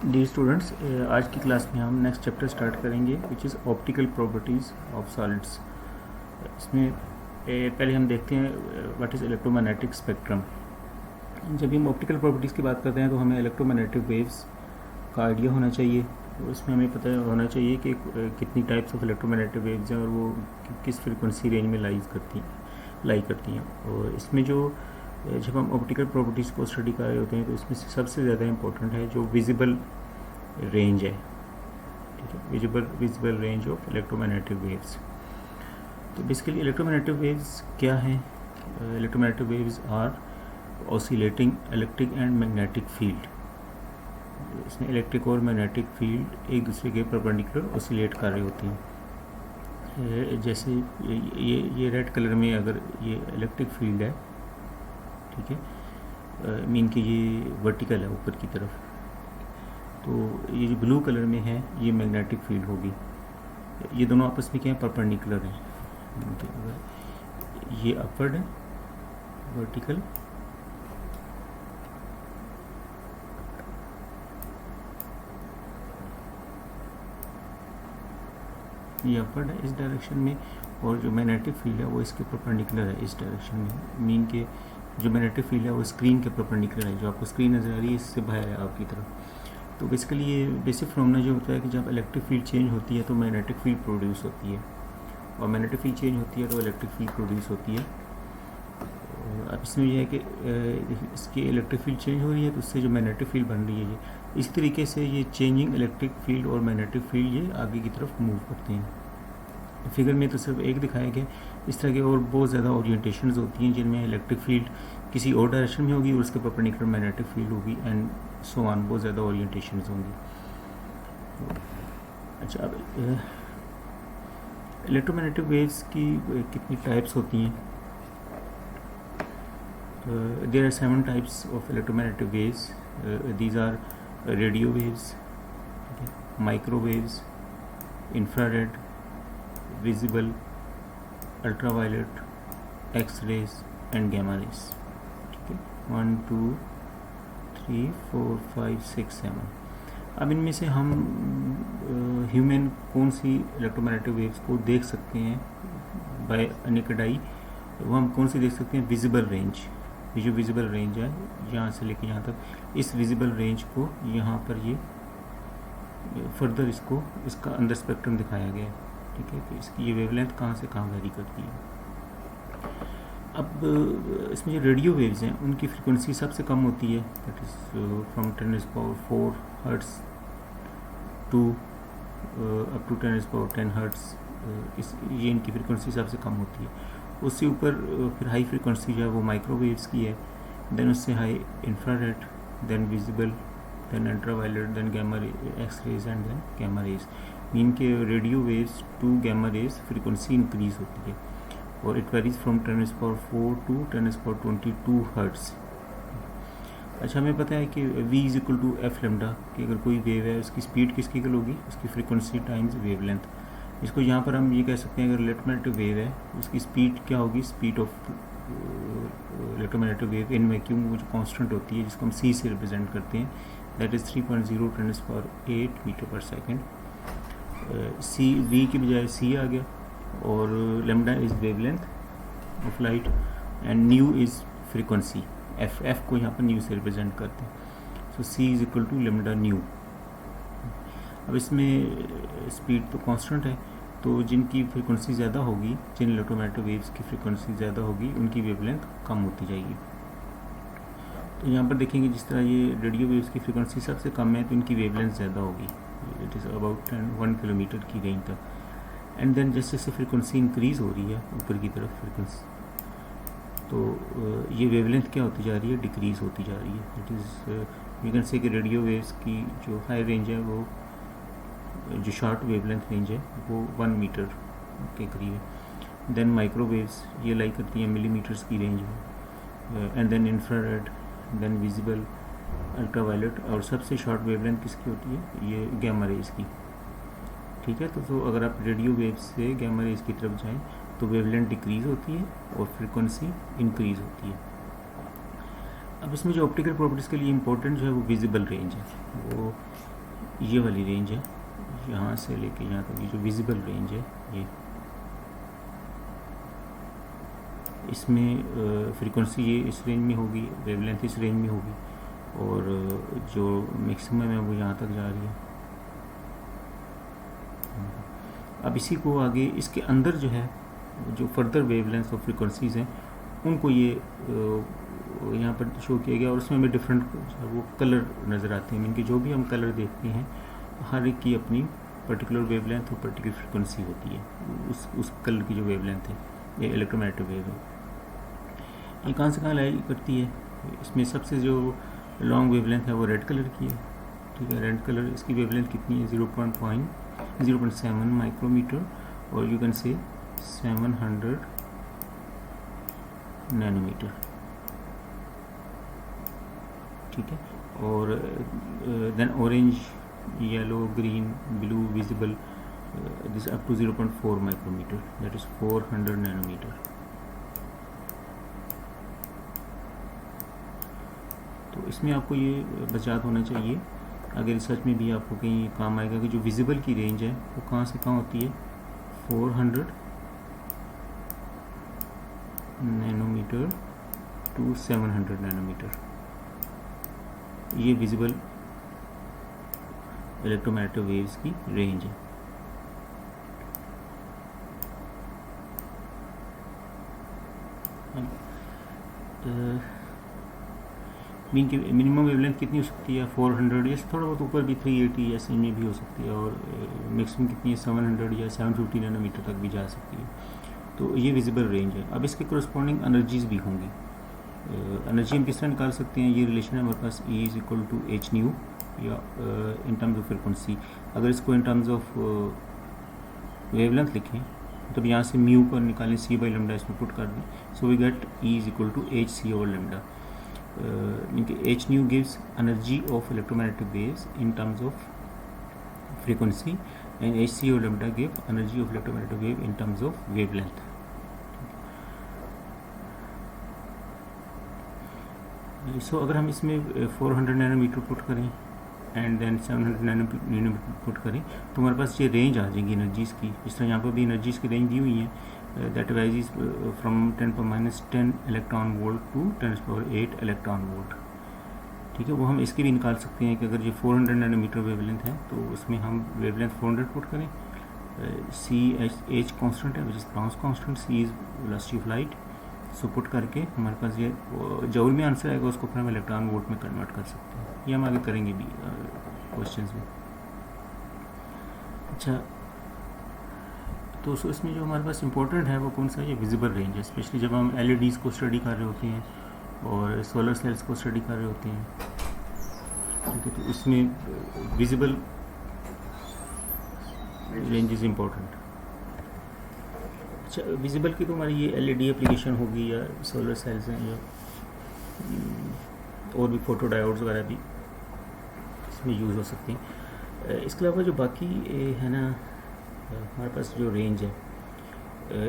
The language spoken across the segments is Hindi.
डी स्टूडेंट्स, आज की क्लास में हम नेक्स्ट चैप्टर स्टार्ट करेंगे which is optical properties of solids. इसमें पहले हम देखते हैं व्हाट इज़ इलेक्ट्रोमैग्नेटिक स्पेक्ट्रम। जब भी हम ऑप्टिकल प्रॉपर्टीज़ की बात करते हैं तो हमें इलेक्ट्रोमैग्नेटिक वेव्स का आइडिया होना चाहिए। उसमें हमें पता होना चाहिए कि कितनी टाइप्स ऑफ इलेक्ट्रोमैग्नेटिक वेव्स हैं और वो किस फ्रिक्वेंसी रेंज में लाई करती हैं। और इसमें जो जब हम ऑप्टिकल प्रॉपर्टीज़ को स्टडी कर रहे होते हैं तो इसमें सबसे ज़्यादा इम्पोर्टेंट है जो विजिबल रेंज है, ठीक है, visible range of electromagnetic waves. तो बेसिकली इलेक्ट्रोमैग्नेटिक वेव्स क्या हैं? Electromagnetic waves are oscillating electric and magnetic field. इसमें इलेक्ट्रिक और मैग्नेटिक फील्ड एक दूसरे के परपेंडिकुलर ऑसिलेट कर रहे होती हैं। जैसे ये रेड कलर में अगर ये इलेक्ट्रिक फील्ड है, ठीक है, मीन कि ये वर्टिकल है ऊपर की तरफ, तो ये जो ब्लू कलर में है ये मैग्नेटिक फील्ड होगी। ये दोनों आपस में क्या है? परपेंडिकुलर हैं। ये अपवर्ड है वर्टिकल, ये अपवर्ड है इस डायरेक्शन में, और जो मैग्नेटिक फील्ड है वो इसके परपेंडिकुलर है इस डायरेक्शन में। मीन के जो मैग्नेटिक फील्ड है वो स्क्रीन के परपेंडिकुलर है, जो आपको स्क्रीन नज़र आ रही है इससे बाहर है आपकी तरफ। तो बेसिकली ये बेसिक फिनोमेना जो होता है कि जब इलेक्ट्रिक फील्ड चेंज होती है तो मैग्नेटिक फील्ड प्रोड्यूस होती है, और मैग्नेटिक फील्ड चेंज होती है तो इलेक्ट्रिक फील्ड प्रोड्यूस होती है। अब इसमें यह है कि इसकी इलेक्ट्रिक फील्ड चेंज हो रही है तो उससे जो मैग्नेटिक फील्ड बन रही है ये इस तरीके से ये चेंजिंग इलेक्ट्रिक फील्ड और मैग्नेटिक फील्ड ये आगे की तरफ मूव करते हैं। फिगर में तो सिर्फ एक दिखाया गया, इस तरह के और बहुत ज़्यादा ओरिएंटेशंस होती हैं जिनमें इलेक्ट्रिक फील्ड किसी और डायरेक्शन में होगी और उसके परपेंडिकुलर मैग्नेटिक फील्ड होगी एंड सो ऑन, बहुत ज़्यादा ओरिएंटेशंस होंगी। अच्छा, अब इलेक्ट्रोमैग्नेटिक वेव्स की कितनी टाइप्स होती हैं? There are 7 types of electromagnetic waves. These are radio waves, microwaves, infrared, visible, ultraviolet, X rays and gamma rays. ठीक है, 1 2 3 4 5 6 7। अब इनमें से हम ह्यूमन कौन सी इलेक्ट्रोमैग्नेटिक वेव्स को देख सकते हैं बाय नेकेड आई? वो हम कौन सी देख सकते हैं? Visible range. ये जो विजिबल रेंज है यहाँ से लेके यहाँ तक, इस विजिबल रेंज को यहाँ पर ये फर्दर इसका अंदर स्पेक्ट्रम दिखाया गया है, ठीक है, कि इसकी ये वेवलेंथ कहाँ से कहाँ वेरी करती है। अब इसमें जो रेडियो वेव्स हैं उनकी फ्रीक्वेंसी सबसे कम होती है, that is from 10⁻⁴ hertz to up to 10⁻⁻10 hertz. ये इनकी फ्रीक्वेंसी सबसे कम होती है। उससे ऊपर फिर हाई फ्रीक्वेंसी जो है वो माइक्रोवेव्स की है, देन उससे high infrared, then visible, then ultraviolet, then gamma x rays and then gamma rays. Mean के radio waves to gamma rays frequency increase होती है और it varies from 10⁻⁴ to 10⁻22 hertz. अच्छा, हमें पता है कि v is equal to F lambda, कि अगर कोई वेव है उसकी स्पीड किसकी इक्वल होगी? उसकी फ्रीक्वेंसी टाइम्स वेवलेंथ। इसको यहाँ पर हम ये कह सकते हैं, अगर इलेक्ट्रोमैग्नेटिक वेव है उसकी स्पीड क्या होगी? Speed of electromagnetic wave in vacuum वो जो कांस्टेंट होती है जिसको हम c से रिप्रेजेंट करते हैं, that is 3.0 10⁸ metre per second. c v की बजाय c आ गया, और lambda is wavelength of light and nu is frequency. f को यहाँ पर न्यू से रिप्रेजेंट करते हैं। So c is equal to lambda nu. अब इसमें स्पीड तो कांस्टेंट है, तो जिनकी फ्रीक्वेंसी ज़्यादा होगी, जिन इलेक्ट्रोमैग्नेटिक वेव्स की फ्रीक्वेंसी ज़्यादा होगी उनकी वेवलेंथ कम होती जाएगी। तो यहाँ पर देखेंगे जिस तरह ये रेडियो वेव्स की फ्रीक्वेंसी सबसे कम है तो इनकी वेवलेंथ ज़्यादा होगी, इट इज़ अबाउट 1 किलोमीटर की रेंज तक। एंड देन जैसे जैसे फ्रीक्वेंसी इंक्रीज़ हो रही है ऊपर की तरफ फ्रीक्वेंसी, तो ये वेवलेंथ क्या होती जा रही है? डिक्रीज़ होती जा रही है। It is you can say कि रेडियो वेव्स की जो हाई रेंज है, वो जो शॉर्ट वेवलेंथ रेंज है वो 1 मीटर के करीब है। देन माइक्रोवेव्स ये लाई करती हैं मिलीमीटर्स की रेंज में, and then infrared, then visible, ultraviolet, और सबसे शॉर्ट वेवलेंथ किसकी होती है? ये गैमा रेज की, ठीक है। तो अगर आप रेडियो वेव से गैमा रेज की तरफ जाएं तो वेवलेंथ डिक्रीज़ होती है और फ्रीक्वेंसी इंक्रीज़ होती है। अब इसमें जो ऑप्टिकल प्रॉपर्टीज़ के लिए इंपॉर्टेंट जो है वो विजिबल रेंज है। वो ये वाली रेंज है, यहाँ से लेके यहाँ तक, ये जो विजिबल रेंज है ये, इसमें फ्रीक्वेंसी ये इस रेंज में होगी, वेवलेंथ इस रेंज में होगी, और जो मैक्सिमम है वो यहाँ तक जा रही है। अब इसी को आगे इसके अंदर जो है, जो फर्दर वेवलेंथ और फ्रीक्वेंसीज़ हैं उनको ये यहाँ पर शो किया गया, और उसमें हमें डिफरेंट वो कलर नज़र आते हैं। इनके जो भी हम कलर देखते हैं हर एक की अपनी पर्टिकुलर वेवलेंथ और पर्टिकुलर फ्रीक्वेंसी होती है, उस कलर की जो वेवलेंथ है, ये इलेक्ट्रोमैग्नेटिक वेव है। ये कहाँ से कहाँ लाई करती है, इसमें सबसे जो लॉन्ग वेवलेंथ है वो रेड कलर की है, ठीक है। रेड कलर, इसकी वेवलेंथ कितनी है, 0.7 माइक्रोमीटर, और यू कैन से 700 नैनोमीटर, ठीक है। और then orange, yellow, green, blue, visible, this up to 0.4 micrometre, that is 400 nanometre. तो इसमें आपको ये बस याद होना चाहिए, अगर रिसर्च में भी आपको कहीं काम आएगा कि जो विजिबल की रेंज है वो कहाँ से कहाँ होती है, 400 नैनोमीटर टू 700 नैनोमीटर, ये विजिबल इलेक्ट्रोमैग्नेटिक वेव्स की रेंज है। मिनिमम वेवलेंथ कितनी हो सकती है, 400 या थोड़ा बहुत ऊपर भी 380 ऐसे में भी हो सकती है, और मैक्सिमम कितनी है 700 या 750 नैनोमीटर तक भी जा सकती है। तो ये विजिबल रेंज है। अब इसके कोरस्पॉन्डिंग एनर्जीज भी होंगी। एनर्जी हम किस तरह निकाल सकते हैं, ये रिलेशन है हमारे पास, E is equal to H nu, या इन टर्म्स ऑफ फ्रिक्वेंसी। अगर इसको इन टर्म्स ऑफ वेवलेंथ लिखें तो यहाँ से म्यू को निकालें, C बाई लेमडा इसमें पुट कर दें, so we get E is equal to H C over lambda. H nu gives energy of electromagnetic waves in terms of frequency, and Hc or lambda give energy of electromagnetic wave in terms of wavelength. So अगर हम इसमें 400 नैनोमीटर पुट करें एंड देन 700 नैनोमीटर पुट करें तो हमारे पास ये रेंज आ जाएगी एनर्जीज़ की। इस तरह यहाँ पर भी एनर्जीज़ की रेंज दी हुई है, that arises from 10⁻⁻10 electron volt to 10⁻8 electron volt, ठीक है। वो हम इसके भी निकाल सकते हैं कि अगर ये 400 नैनोमीटर वेवलेंथ है तो उसमें हम वेवलेंथ 400 पुट करें, H कांस्टेंट है which is Planck's constant, C is velocity of light, so put करके हमारे पास ये जूल में आंसर आएगा, उसको फिर हम इलेक्ट्रॉन वोल्ट में कन्वर्ट कर सकते हैं। ये हम आगे करेंगे भी क्वेश्चंस में। अच्छा, तो इसमें जो हमारे पास इंपॉर्टेंट है वो कौन सा है, ये विजिबल रेंज है, स्पेशली जब हम LEDs को स्टडी कर रहे होते हैं और सोलर सेल्स को स्टडी कर रहे होते हैं, ठीक है। तो इसमें विजिबल रेंज इज़ इम्पोर्टेंट। अच्छा, विजिबल की तो हमारी ये LED एप्लीकेशन होगी, या सोलर सेल्स हैं, या और भी फोटो डायोड्स वगैरह भी इसमें यूज़ हो सकती हैं। इसके अलावा जो बाकी है ना हमारे पास जो रेंज है,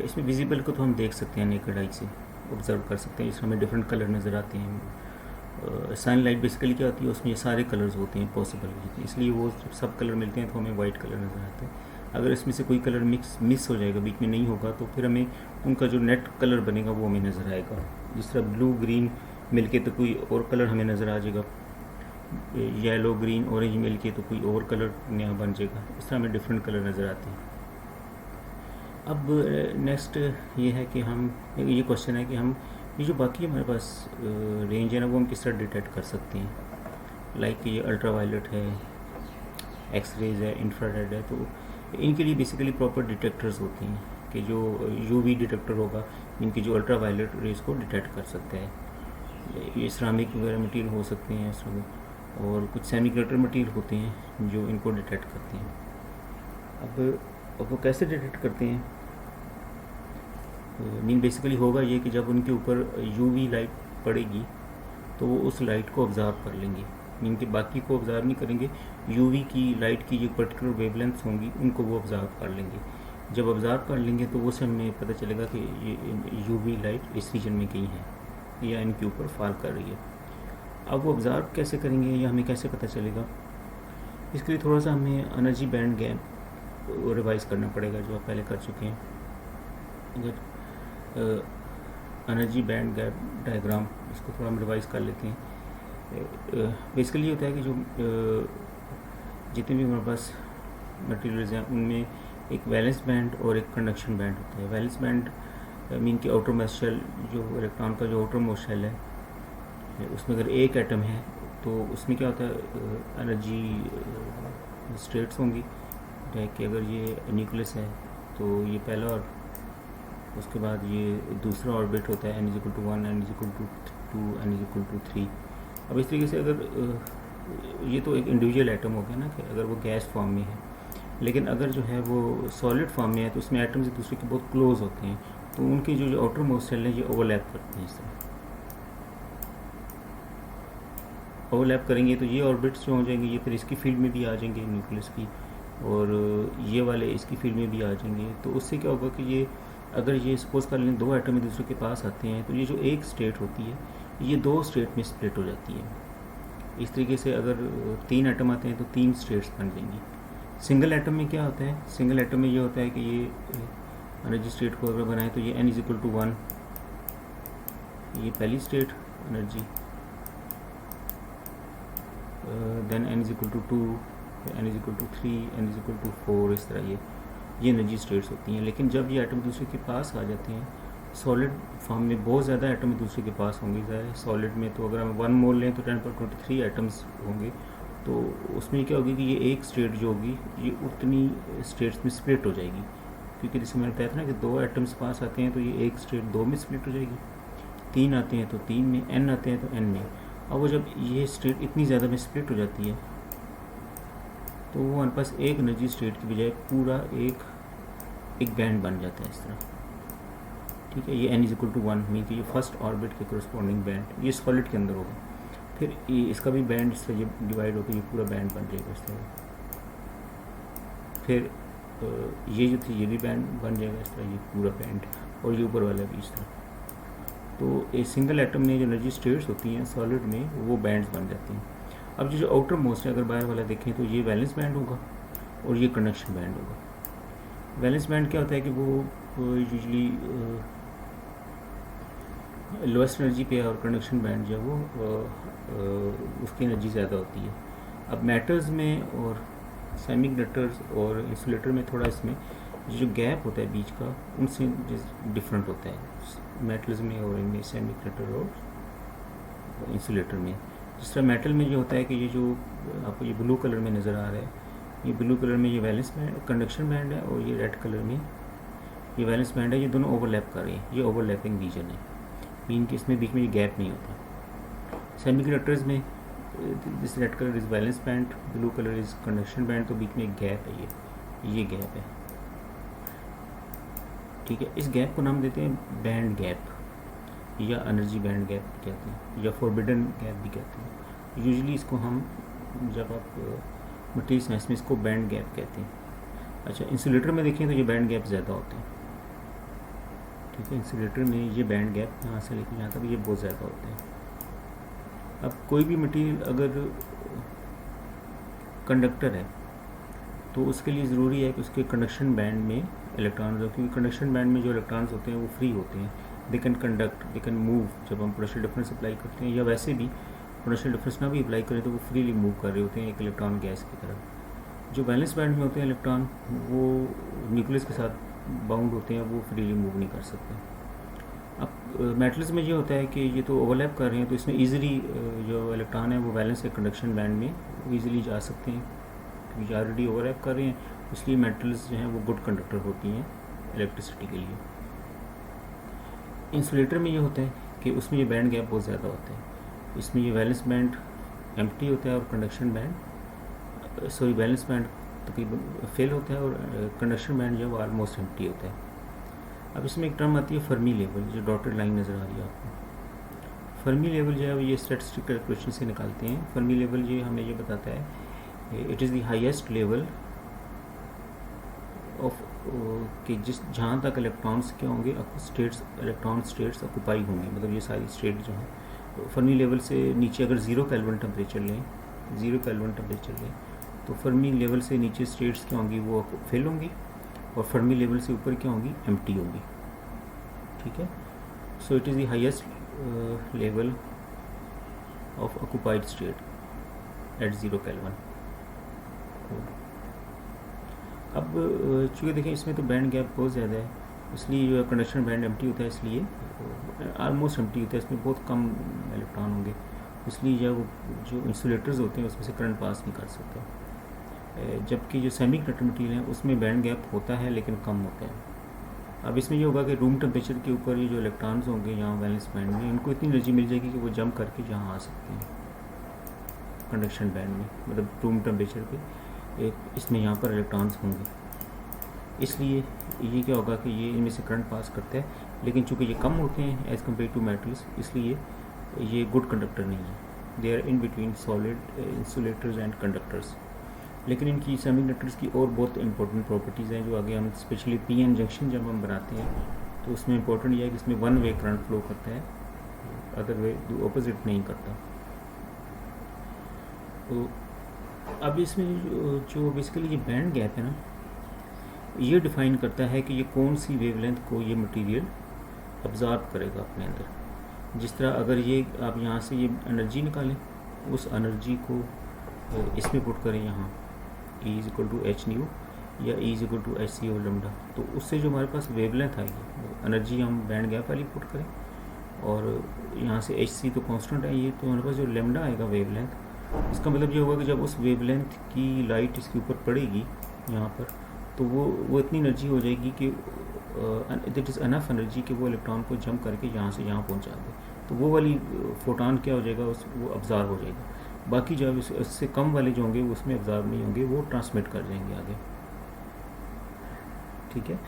इसमें विजिबल को तो हम देख सकते हैं, नेकेड आई से ऑब्जर्व कर सकते हैं, इसमें हमें डिफरेंट कलर नज़र आते हैं। सनलाइट बेसिकली क्या होती है, उसमें ये सारे कलर्स होते हैं पॉसिबल, इसलिए वो सब कलर मिलते हैं तो हमें वाइट कलर नज़र आता है। अगर इसमें से कोई कलर मिस हो जाएगा, बीच में नहीं होगा, तो फिर हमें उनका जो नेट कलर बनेगा वो हमें नज़र आएगा। जिस तरह ब्लू ग्रीन मिलके तो कोई और कलर हमें नज़र आ जाएगा, येलो ग्रीन ऑरेंज मिलके तो कोई और कलर नया बन जाएगा, इस तरह हमें डिफरेंट कलर नज़र आते हैं। अब नेक्स्ट ये है कि हम, ये क्वेश्चन है कि हम ये जो बाकी हमारे पास रेंज है ना वो हम किस तरह डिटेक्ट कर सकते हैं। लाइक ये अल्ट्रा वायलेट है, एक्स रेज है, इंफ्रारेड है, तो इनके लिए बेसिकली प्रॉपर डिटेक्टर्स होते हैं कि जो UV डिटेक्टर होगा इनकी जो अल्ट्रा वायलेट रेज को डिटेक्ट कर सकता है। ये सिरामिक वगैरह मटीरियल हो सकते हैं इसमें, और कुछ सेमी कंडक्टर मटीरियल होते हैं जो इनको डिटेक्ट करते हैं। अब वो कैसे डिटेक्ट करते हैं, मीन बेसिकली होगा ये कि जब उनके ऊपर UV लाइट पड़ेगी तो वो उस लाइट को ऑब्ज़र्व कर लेंगे, मीन कि बाकी को ऑब्ज़र्व नहीं करेंगे, UV की लाइट की जो पर्टिकुलर वेवलेंथ्स होंगी उनको वो ऑब्ज़र्व कर लेंगे। जब ऑब्ज़र्व कर लेंगे तो वो से हमें पता चलेगा कि ये UV लाइट इस रीजन में कहीं है या इनके ऊपर फॉल कर रही है। अब वो ऑब्ज़र्व कैसे करेंगे या हमें कैसे पता चलेगा, इसके लिए थोड़ा सा हमें एनर्जी बैंड गैप रिवाइज करना पड़ेगा, जो आप पहले कर चुके हैं। अगर एनर्जी बैंड गैप डायग्राम, इसको थोड़ा हम रिवाइज कर लेते हैं। बेसिकली होता है कि जो जितने भी हमारे पास मटेरियल्स हैं उनमें एक वैलेंस बैंड और एक कंडक्शन बैंड होता है। वैलेंस बैंड मीन कि आउटर मोस्ट शेल, जो इलेक्ट्रॉन का जो आउटर मोस्ट शेल है, उसमें अगर एक एटम है तो उसमें क्या होता है, एनर्जी स्टेट्स होंगी। कि अगर ये न्यूक्लियस है तो ये पहला, और उसके बाद ये दूसरा ऑर्बिट होता है n=1, n=2, n=3। अब इस तरीके से अगर ये तो एक इंडिविजुअल एटम हो गया ना, कि अगर वो गैस फॉर्म में है, लेकिन अगर जो है वो सॉलिड फॉर्म में है तो उसमें एटम्स एक दूसरे के बहुत क्लोज होते हैं, तो उनके जो आउटर मोस्ट शेल है ये ओवरलैप करते हैं। इस तरह ओवरलैप करेंगे तो ये ऑर्बिट्स जो हो जाएंगे ये फिर इसकी फील्ड में भी आ जाएंगे न्यूक्लियस की, और ये वाले इसकी फील्ड में भी आ जाएंगे। तो उससे क्या होगा कि ये, अगर ये सपोज कर लें दो एटम एक दूसरे के पास आते हैं, तो ये जो एक स्टेट होती है ये दो स्टेट में स्प्लिट हो जाती है। इस तरीके से अगर तीन एटम आते हैं तो तीन स्टेट्स बन जाएंगी। सिंगल एटम में क्या होता है, सिंगल एटम में ये होता है कि ये एनर्जी स्टेट को अगर बनाए तो ये n=1, ये पहली state energy, then n=2, n=3, n=4, इस तरह ये एनर्जी स्टेट्स होती हैं। लेकिन जब ये एटम दूसरे के पास आ जाते हैं, सॉलिड फॉर्म में बहुत ज़्यादा एटम दूसरे के पास होंगे। ज़्यादा सॉलिड में तो अगर हम 1 मोल लें तो 10^23 एटम्स होंगे, तो उसमें क्या होगी कि ये एक स्टेट जो होगी ये उतनी स्टेट्स में स्प्लिट हो जाएगी, क्योंकि जैसे मैंने बताया था ना कि दो एटम्स पास आते हैं तो ये एक स्टेट दो में स्प्लिट हो जाएगी, तीन आते हैं तो तीन में, n आते हैं तो n में। अब वो जब ये स्टेट इतनी ज़्यादा में स्प्लिट हो जाती है तो वो हमारे पास एक एनर्जी स्टेट की बजाय पूरा एक बैंड बन जाता है इस तरह। ठीक है, ये n=1 मीन कि ये फर्स्ट ऑर्बिट के कोरस्पॉन्डिंग बैंड ये सॉलिड के अंदर होगा। फिर इसका भी बैंड इससे ये डिवाइड होकर ये पूरा बैंड बन जाएगा इस तरह। फिर ये जो थी ये भी बैंड बन जाएगा इस तरह, ये पूरा बैंड, और ये ऊपर वाला भी इस तरह। तो एक सिंगल एटम में जो एनर्जी स्टेट्स होती हैं सॉलिड में वो बैंड्स बन जाती हैं। अब जो आउटर मोस्ट है, अगर बाहर वाला देखें तो ये वैलेंस बैंड होगा और ये कंडक्शन बैंड होगा। वैलेंस बैंड क्या होता है कि वो यूजली लोएस्ट एनर्जी पे है, और कंडक्शन बैंड जो है वो उसकी एनर्जी ज़्यादा होती है। अब मेटल्स में और सेमीकंडक्टर्स और इंसुलेटर में थोड़ा इसमें जो गैप होता है बीच का उनसे डिफरेंट होता है, मेटल्स में और इनमें सेमीकंडक्टर और इंसुलेटर में। जिस तरह मेटल में ये होता है कि ये जो आपको ये ब्लू कलर में नज़र आ रहा है, ये ब्लू कलर में ये वैलेंस बैंड कंडक्शन बैंड है, और ये रेड कलर में ये वैलेंस बैंड है। ये दोनों ओवरलैप कर रहे हैं, ये ओवरलैपिंग रीजन है, मीन कि इसमें बीच में ये गैप नहीं होता। सेमीकंडक्टर्स में this red colour is valence band, blue colour is conduction band, तो बीच में एक गैप है, ये गैप है। ठीक है, इस गैप को नाम देते हैं बैंड गैप, या एनर्जी बैंड गैप कहते हैं, या फॉरबिडन गैप भी कहते हैं। यूजुअली इसको हम जब आप मटेरियल साइंस में इसको बैंड गैप कहते हैं। अच्छा, इंसुलेटर में देखें तो ये बैंड गैप ज़्यादा होते हैं। ठीक है, इंसुलेटर में ये बैंड गैप यहाँ से लेकर यहाँ तक ये बहुत ज़्यादा होते हैं। अब कोई भी मटेरियल अगर कंडक्टर है तो उसके लिए ज़रूरी है कि उसके कंडक्शन बैंड में इलेक्ट्रॉन्स हो, क्योंकि कंडक्शन बैंड में जो इलेक्ट्रॉन्स होते हैं वो फ्री होते हैं, they can conduct, they can move. जब हम पोटेंशियल डिफरेंस अप्लाई करते हैं या वैसे भी पोटेंशियल डिफरेंस ना भी अप्लाई करें तो वो फ्रीली मूव कर रहे होते हैं एक इलेक्ट्रॉन गैस की तरफ। जो वैलेंस बैंड में होते हैं इलेक्ट्रॉन वो न्यूक्लियस के साथ बाउंड होते हैं, वो फ्रीली मूव नहीं कर सकते। अब मेटल्स में ये होता है कि ये तो ओवरलैप कर रहे हैं, तो इसमें ईजिली जो इलेक्ट्रॉन है वो वैलेंस के कंडक्शन बैंड में ईजिली जा सकते हैं, क्योंकि ऑलरेडी ओवरलैप कर रहे हैं, इसलिए मेटल्स जो हैं वो गुड कंडक्टर होती हैं इलेक्ट्रिसिटी के लिए। इंसुलेटर में ये होता है कि उसमें ये बैंड गैप बहुत ज़्यादा होता है, इसमें ये वैलेंस बैंड एम्प्टी होता है और कंडक्शन बैंड वैलेंस बैंड तकरीबन फेल होता है, और कंडक्शन बैंड जो है वो ऑलमोस्ट एम्प्टी होता है। अब इसमें एक टर्म आती है फर्मी लेवल, जो डॉटेड लाइन नज़र आ रही है आपको। फर्मी लेवल जो है वो ये स्टैटिस्टिकल कैलकुलेशन से निकालते हैं। फर्मी लेवल ये हमें ये बताता है it is the highest level of कि जहाँ तक इलेक्ट्रॉन्स क्या होंगे स्टेट्स, इलेक्ट्रॉन स्टेट्स ऑक्यूपाई होंगे, मतलब ये सारी स्टेट जो हैं। तो फर्मी लेवल से नीचे अगर 0 केल्विन टेम्परेचर लें, 0 केल्विन टेम्परेचर लें तो फर्मी लेवल से नीचे स्टेट्स क्या होंगी, वो फिल होंगी, और फर्मी लेवल से ऊपर क्या होंगी, एम्प्टी होंगी। ठीक है, so it is the highest level of occupied state at 0 kelvin. अब चूँकि देखें इसमें तो बैंड गैप बहुत ज़्यादा है, इसलिए जो कंडक्शन बैंड एम्प्टी होता है, इसलिए ऑलमोस्ट एम्प्टी होता है, इसमें बहुत कम इलेक्ट्रॉन होंगे, इसलिए जब जो इंसुलेटर्स होते हैं उसमें से करंट पास नहीं कर सकता। जबकि जो सेमी कंडक्टर मटीरियल है उसमें बैंड गैप होता है लेकिन कम होता है। अब इसमें ये होगा कि रूम टेम्परेचर के ऊपर ये जो इलेक्ट्रॉन्स होंगे यहाँ वैलेंस बैंड में, इनको इतनी एनर्जी मिल जाएगी कि वो जंप करके यहाँ आ सकते हैं कंडक्शन बैंड में, मतलब रूम टेम्परेचर पे एक इसमें यहाँ पर इलेक्ट्रॉन्स होंगे। इसलिए ये क्या होगा कि ये इनमें से करंट पास करता है, लेकिन चूँकि ये कम होते हैं एज़ कम्पेयर टू मेटल्स, इसलिए ये गुड कंडक्टर नहीं है। They are in between solid insulators and conductors. लेकिन इनकी सेमीकंडक्टर्स की और बहुत इंपॉर्टेंट प्रॉपर्टीज़ हैं जो आगे हम स्पेशली पीएन जंक्शन जब हम बनाते हैं तो उसमें इंपॉर्टेंट यह है कि इसमें वन वे करंट फ्लो करता है, अदर वे ऑपोजिट नहीं करता। तो अब इसमें जो बेसिकली ये बैंड गैप है ना, ये डिफ़ाइन करता है कि ये कौन सी वेवलेंथ को ये मटेरियल ऑब्ज़र्व करेगा अपने अंदर। जिस तरह अगर ये आप यहाँ से ये एनर्जी निकालें, उस एनर्जी को इसमें पुट करें यहाँ E = h/nu या E = hc और लैम्डा, तो उससे जो हमारे पास वेवलेंथ आएगी, एनर्जी हम बैंड गैप वाली पुट करें और यहाँ से hc तो कांस्टेंट है, ये तो हमारे पास जो लैम्डा आएगा वेवलेंथ, इसका मतलब ये होगा कि जब उस वेवलेंथ की लाइट इसके ऊपर पड़ेगी यहाँ पर, तो वो इतनी एनर्जी हो जाएगी कि दैट इज़ अनफ एनर्जी कि वो इलेक्ट्रॉन को जंप करके यहाँ से यहाँ पहुँचा दे। तो वो वाली फोटॉन क्या हो जाएगा, वो ऑब्ज़र्व हो जाएगा। बाकी जब इससे कम वाले जो होंगे उसमें ऑब्ज़र्व नहीं होंगे, वो ट्रांसमिट कर जाएंगे आगे। ठीक है,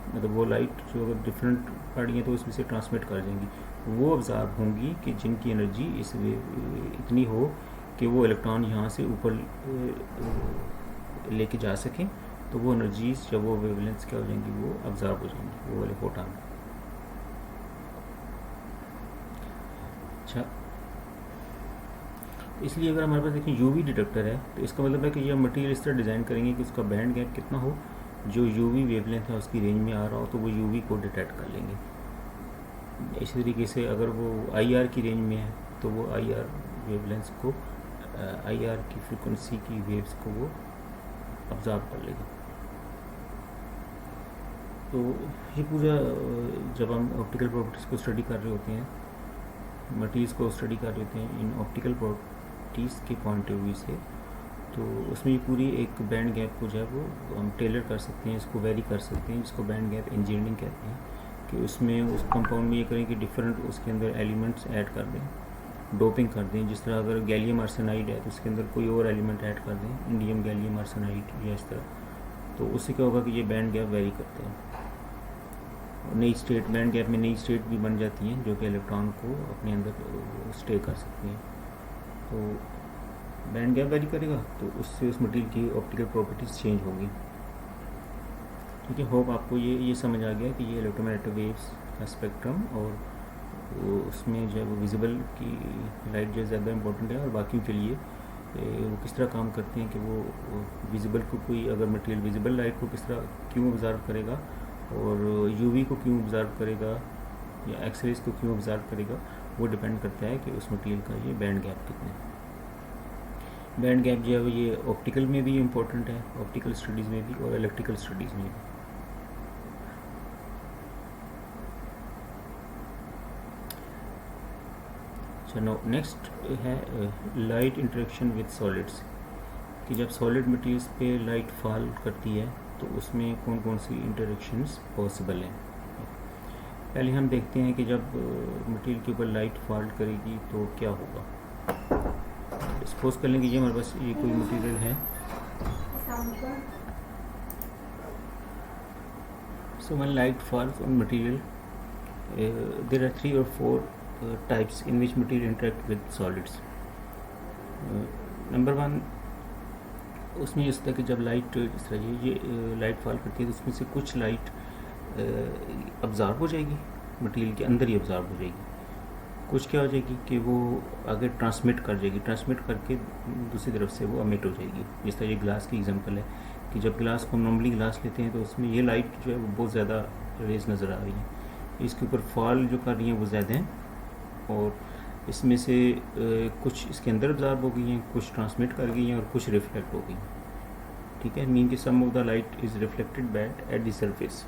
मतलब वो लाइट जो अगर डिफरेंट पड़ी है तो उसमें से ट्रांसमिट कर जाएंगी, वो ऑब्ज़र्व होंगी कि जिनकी एनर्जी इस इतनी हो कि वो इलेक्ट्रॉन यहाँ से ऊपर लेके जा सकें, तो वो एनर्जीज जब वो वेवलेंथ्स क्या हो जाएंगी, वो ऑब्ज़र्व हो जाएंगी, वो वाले फोटॉन। अच्छा, इसलिए अगर हमारे पास देखें यूवी डिटेक्टर है, तो इसका मतलब है कि ये मटेरियल इस तरह डिज़ाइन करेंगे कि उसका बैंड गैप कितना हो, जो यूवी वेवलेंथ है उसकी रेंज में आ रहा हो तो वो यूवी को डिटेक्ट कर लेंगे। इसी तरीके से अगर वो आईआर की रेंज में है तो वो आईआर वेवलेंथ को, आईआर की फ्रीक्वेंसी की वेव्स को वो ऑब्ज़र्व कर लेगा। तो ये पूरा जब हम ऑप्टिकल प्रॉपर्टीज़ को स्टडी कर रहे होते हैं, मटीरियल्स को स्टडी कर रहे होते हैं इन ऑप्टिकल प्रॉपर्टीज़ के पॉइंट ऑफ व्यू से, तो उसमें ये पूरी एक बैंड गैप को जो है वो हम टेलर कर सकते हैं, इसको वेरी कर सकते हैं, जिसको बैंड गैप इंजीनियरिंग कहते हैं। कि उसमें उस कंपाउंड में ये करें कि डिफरेंट उसके अंदर एलिमेंट्स ऐड कर दें, डोपिंग कर दें। जिस तरह अगर गैलियम आर्सेनाइड है तो उसके अंदर कोई और एलिमेंट ऐड कर दें, इंडियम गैलियम आर्सेनाइड या इस तरह, तो उससे क्या होगा कि ये बैंड गैप वेरी करते हैं। नई स्टेट, बैंड गैप में नई स्टेट भी बन जाती हैं जो कि इलेक्ट्रॉन को अपने अंदर स्टे कर सकती हैं। तो बैंड गैप वेरी करेगा तो उससे उस मटेरियल की ऑप्टिकल प्रॉपर्टीज़ चेंज होगी। ठीक है, होप आपको ये समझ आ गया कि ये इलेक्ट्रोमैग्नेटिक वेव्स का स्पेक्ट्रम और उसमें जो है वो विजिबल की लाइट जो ज़्यादा इंपॉर्टेंट है, और बाकी के लिए वो किस तरह काम करते हैं कि वो विजिबल को कोई अगर मटेरियल विजिबल लाइट को किस तरह क्यों ऑब्ज़र्व करेगा और यूवी को क्यों ऑब्ज़र्व करेगा या एक्सरेज को क्यों ऑब्ज़र्व करेगा, वो डिपेंड करता है कि उस मटेरियल का ये बैंड गैप कितना है। बैंड गैप जो है ये ऑप्टिकल में भी इम्पोर्टेंट है, ऑप्टिकल स्टडीज़ में भी और इलेक्ट्रिकल स्टडीज़ में भी। चलो नेक्स्ट है लाइट इंटरेक्शन विद सॉलिड्स, कि जब सॉलिड मटेरियल्स पे लाइट फॉल करती है तो उसमें कौन कौन सी इंटरेक्शंस पॉसिबल हैं। पहले हम देखते हैं कि जब मटेरियल के ऊपर लाइट फॉल करेगी तो क्या होगा। सपोज कर लें कि ये हमारे पास ये कोई मटेरियल है, so when light falls on material there are 3 or 4 types in which material interact with solids. Number 1, उसमें इस तरह कि जब लाइट इस तरह ये लाइट फॉल करती है तो उसमें से कुछ लाइट ऑब्ज़र्व हो जाएगी, मटेरियल के अंदर ही ऑब्ज़र्व हो जाएगी, कुछ क्या हो जाएगी कि वो आगे ट्रांसमिट कर जाएगी, ट्रांसमिट करके दूसरी तरफ से वो अमिट हो जाएगी। जिस तरह ये ग्लास की एग्जांपल है कि जब ग्लास को नॉर्मली ग्लास लेते हैं तो उसमें ये लाइट जो है वो बहुत ज़्यादा रेज नज़र आ रही है, इसके ऊपर फॉल जो कर रही हैं वो ज़्यादा हैं, और इसमें से कुछ इसके अंदर ऑब्जॉर्ब हो गई हैं, कुछ ट्रांसमिट कर गई हैं और कुछ रिफ्लेक्ट हो गई। ठीक है, मीन कि some of the light is reflected back at the surface.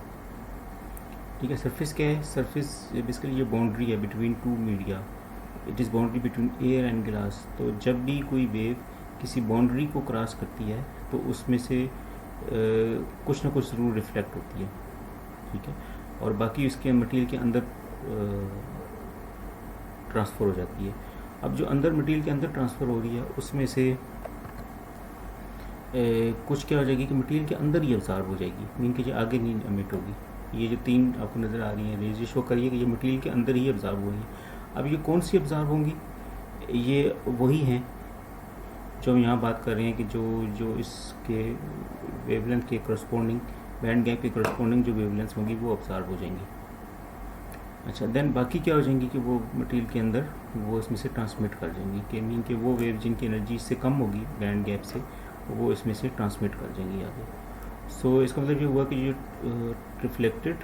ठीक है, सरफेस क्या है? सरफेस बेसिकली ये बाउंड्री है between two media, it is boundary between air and glass. तो जब भी कोई वेव किसी बाउंड्री को क्रॉस करती है तो उसमें से कुछ ना कुछ ज़रूर रिफ्लेक्ट होती है। ठीक है, और बाकी उसके मटेरियल के अंदर ट्रांसफ़र हो जाती है। अब जो अंदर मटेरियल के अंदर ट्रांसफ़र हो रही है उसमें से कुछ क्या हो जाएगी कि मटेरियल के अंदर ही अब्जॉर्ब हो जाएगी, मीन कि जो आगे नहीं एमिट होगी। ये जो तीन आपको नज़र आ रही हैं रेज, ये शो करिए कि ये मटेरियल के अंदर ही अब्जॉर्ब हो रही है। अब ये कौन सी अब्जॉर्ब होंगी? ये वही हैं जो हम यहाँ बात कर रहे हैं कि जो इसके वेवलेंथ के करस्पॉन्डिंग, बैंड गैप के करस्पॉन्डिंग जो वेवलेंथ होंगी वो अब्जॉर्ब हो जाएंगी। अच्छा, देन बाकी क्या हो जाएंगी कि वो मटेरियल के अंदर वो इसमें से ट्रांसमिट कर जाएंगी, कि मीन कि वो वेव जिनकी एनर्जी इससे कम होगी बैंड गैप से, वो इसमें से ट्रांसमिट कर जाएंगी आगे। सो इसका मतलब ये हुआ कि ये reflected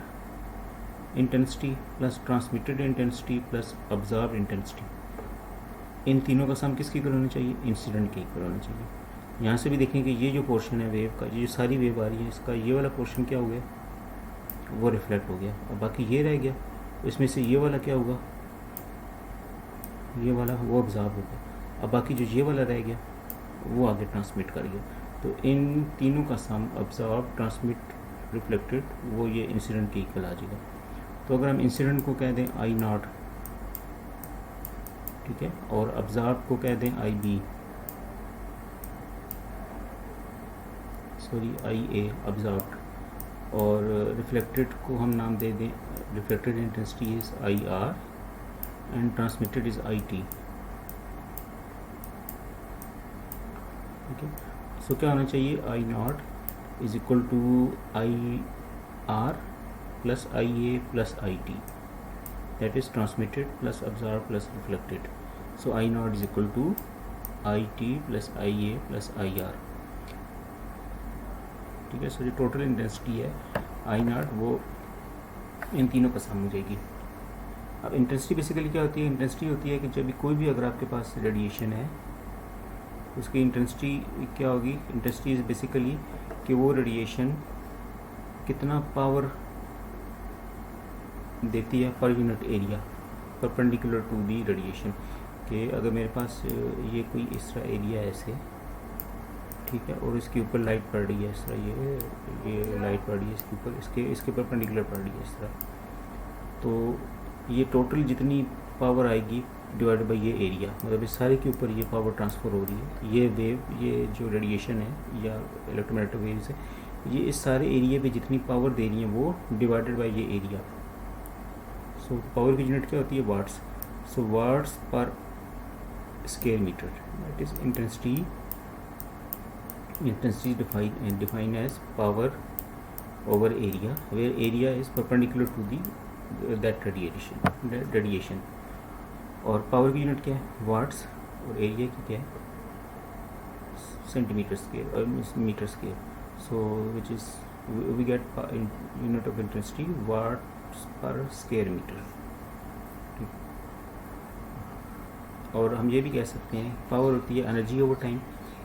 intensity plus transmitted intensity plus absorbed intensity, इन तीनों का सम किसकी इक्वल होना चाहिए? इंसिडेंट के इक्वल होना चाहिए। यहाँ से भी देखें कि ये जो पोर्शन है वेव का, ये सारी वेव आ रही है, इसका ये वाला पोर्शन क्या हो गया? वो रिफ्लेक्ट हो गया, और बाकी ये रह गया, इसमें से ये वाला क्या होगा? ये वाला वो ऑब्जॉर्व हो गया, अब बाकी जो ये वाला रह गया वो आगे ट्रांसमिट कर गया। तो इन तीनों का सम ऑब्जॉर्व, ट्रांसमिट, रिफ्लेक्टेड, वो ये इंसिडेंट के इक्वल आ जाएगा। तो अगर हम इंसिडेंट को कह दें आई नॉट, ठीक है, और ऑब्जॉर्व को कह दें I B, sorry I A absorb, और रिफ्लेक्टेड को हम नाम दे दें, reflected intensity is I R and transmitted is I T. ठीक है, सो क्या होना चाहिए? I naught is equal to I R plus I A plus I T, that is transmitted plus absorb plus reflected. So I naught is equal to I T plus I A plus I R. ठीक है, सो जो टोटल इंटेंसिटी है आई नॉट वो इन तीनों का सम हो जाएगी। अब इंटेंसिटी बेसिकली क्या होती है? इंटेंसिटी होती है कि जब भी कोई भी अगर आपके पास रेडिएशन है उसकी इंटेंसिटी क्या होगी? इंटेंसिटी इज़ बेसिकली कि वो रेडिएशन कितना पावर देती है per unit area perpendicular to the radiation. कि अगर मेरे पास ये कोई इस तरह एरिया है ऐसे, ठीक है, और इसके ऊपर लाइट पड़ रही है इस तरह, ये लाइट पड़ रही है इसके ऊपर, इसके परपेंडिकुलर पड़ रही है इस तरह, तो ये टोटल जितनी पावर आएगी डिवाइड बाई ये एरिया, मतलब इस सारे के ऊपर ये पावर ट्रांसफ़र हो रही है। ये वेव, ये जो रेडिएशन है या इलेक्ट्रोमैग्नेटिक वेव्स है, ये इस सारे एरिया पे जितनी पावर दे रही हैं वो डिवाइडेड बाई ये एरिया। सो पावर की यूनिट क्या होती है? Watts. So watts per square metre, that is intensity defined as power over area where area is perpendicular to the that radiation। और पावर की यूनिट क्या है? वाट्स, और एरिया की क्या है? सेंटीमीटर स्क्वायर और metre square. So which is we get unit of intensity watts per square metre. और हम ये भी कह सकते हैं पावर होती है एनर्जी ओवर टाइम,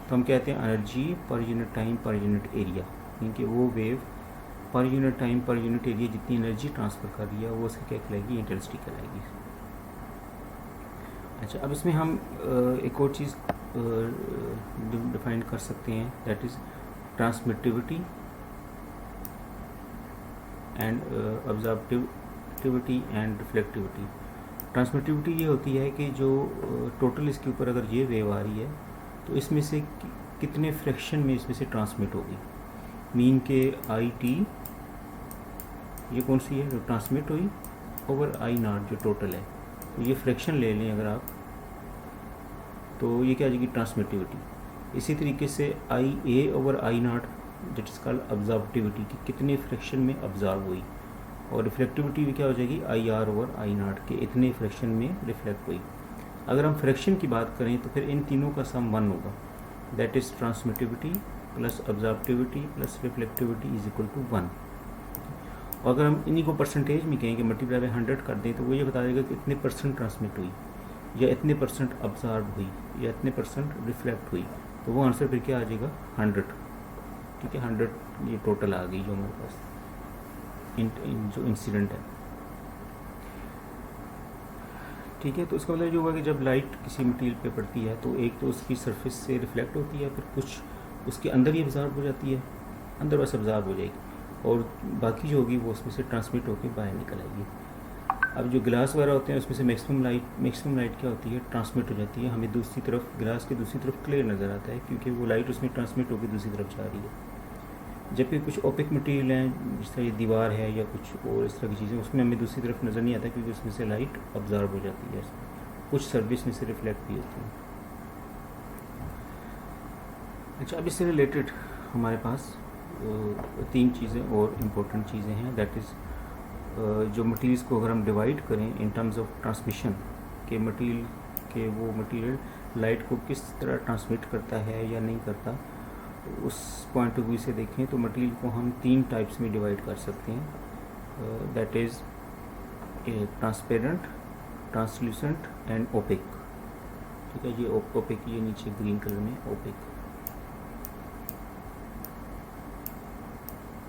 तो हम कहते हैं एनर्जी पर यूनिट टाइम पर यूनिट एरिया, क्योंकि वो वेव पर यूनिट टाइम पर यूनिट एरिया जितनी एनर्जी ट्रांसफ़र कर रही है वो उसकी क्या कहलाएगी? इंटेंसिटी कहलाएगी। अच्छा, अब इसमें हम एक और चीज़ डिफाइन कर सकते हैं, that is transmittivity and absorptivity and reflectivity. Transmittivity ये होती है कि जो टोटल इसके ऊपर अगर ये वेव आ रही है तो इसमें से कितने फ्रैक्शन में इसमें से ट्रांसमिट होगी। मीन के आई टी ये कौन सी है जो ट्रांसमिट हुई, ओवर आई नॉट जो टोटल है, तो ये फ्रैक्शन ले लें अगर आप, तो ये क्या आ जाएगी? ट्रांसमिटिविटी। इसी तरीके से I A over I naught that is called absorptivity, कि कितने फ्रैक्शन में ऑब्जर्व हुई। और रिफ्लेक्टिविटी भी क्या हो जाएगी I R over I not के इतने फ्रैक्शन में रिफ्लेक्ट हुई। अगर हम फ्रैक्शन की बात करें तो फिर इन तीनों का सम 1 होगा, that is transmittivity plus absorptivity plus reflectivity is equal to 1। और अगर हम इन्हीं को परसेंटेज में कहें कि मल्टीप्लाई बाय 100 कर दें तो वो ये बता देगा कि इतने परसेंट ट्रांसमिट हुई या इतने परसेंट ऑब्जर्व हुई या इतने परसेंट रिफ्लेक्ट हुई, तो वो आंसर फिर क्या आ जाएगा 100। ठीक है, 100 ये टोटल आ गई जो हमारे पास जो इंसिडेंट है। ठीक है, तो इसका मतलब जो हुआ कि जब लाइट किसी मटेरियल पे पड़ती है तो एक तो उसकी सरफेस से रिफ्लेक्ट होती है, फिर कुछ उसके अंदर ही ऑब्जर्व हो जाती है, अंदर बस ऑब्जर्व हो जाएगी, और बाकी जो होगी वो उसमें से ट्रांसमिट होकर बाहर निकल आएगी। अब जो गिलास वगैरह होते हैं उसमें से मैक्सिमम लाइट क्या होती है, ट्रांसमिट हो जाती है, हमें दूसरी तरफ गिलास की दूसरी तरफ क्लियर नज़र आता है क्योंकि वो लाइट उसमें ट्रांसमिट होकर दूसरी तरफ जा रही है। जबकि कुछ ओपिक मटेरियल हैं जिस तरह ये दीवार है या कुछ और इस तरह की चीज़ें, उसमें हमें दूसरी तरफ नज़र नहीं आता क्योंकि उसमें से लाइट ऑब्जर्व हो जाती है, कुछ सर्विस में से रिफ्लेक्ट भी होती है। अच्छा, अब इससे रिलेटेड हमारे पास 3 चीज़ें और इम्पोर्टेंट चीज़ें हैं, दैट इज़ जो मटेरियल्स को अगर हम डिवाइड करें इन टर्म्स ऑफ ट्रांसमिशन के वो मटेरियल लाइट को किस तरह ट्रांसमिट करता है या नहीं करता, उस पॉइंट ऑफ व्यू से देखें तो मटेरियल को हम 3 टाइप्स में डिवाइड कर सकते हैं, that is transparent, translucent and opaque. ठीक है, ये ओपेक, ये नीचे ग्रीन कलर में ओपेक।